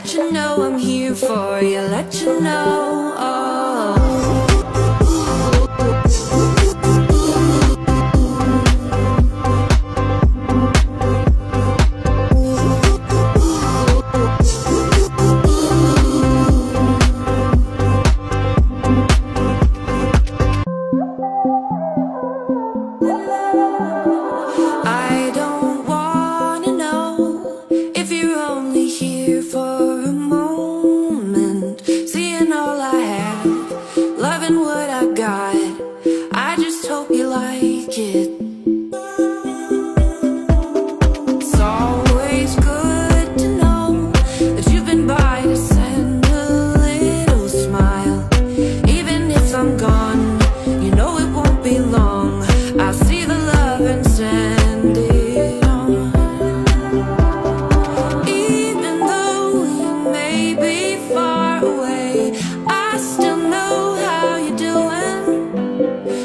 let you know I'm here for you, let you know. I don't wanna know if you're only here for a moment, seeing all I have, loving what I got. I just hope you like it. It's always good to know that you've been by to send a little smile. Even if I'm gone, you know it won't be long. I'll see the love and send it on. Even though you may be far away, I still know how you're doing.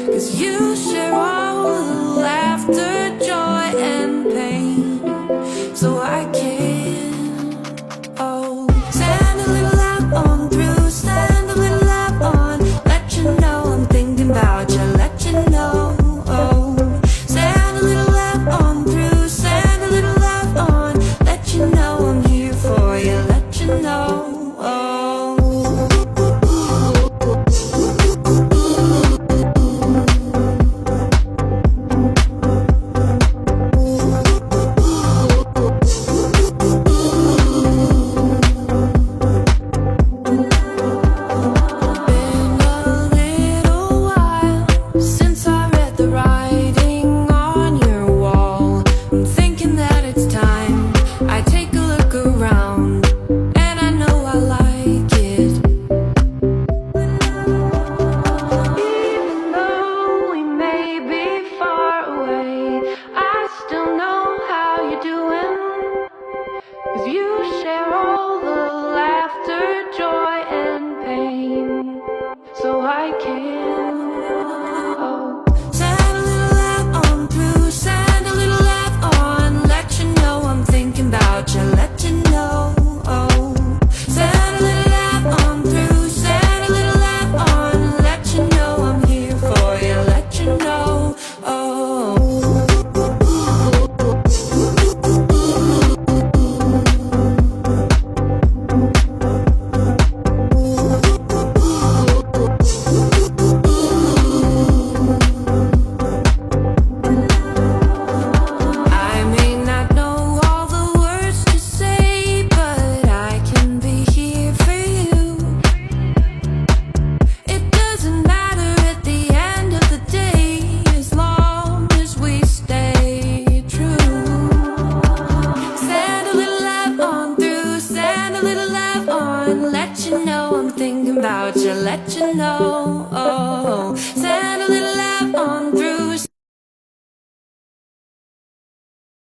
'Cause you share all the laughter, joy and pain. So I can, oh, send a little love on through, send a little love on, let you know I'm thinking about you, let you know. Oh, send a little love on through, send a little love on, let you know I'm here for you, let you know. Oh. Been a little while since I read the writing on your wall. I'm thinking that it's time I take a look around, and I know I like it. Even though we may be far away, I still know how you're doing. 'Cause you share all the laughter, joy and pain. So I can, oh, send a little love on through, send a little love on, let you know I'm thinking about you, let you know. Oh, send a little love on through, send a little love on, let you know I'm here for you, let you know. Oh. I may not know all the words to say, but I can be here for you. It doesn't matter at the end of the day, as long as we stay true. Send a little love on through, send a little love on, let you know I'm thinking about you, let you know. Oh,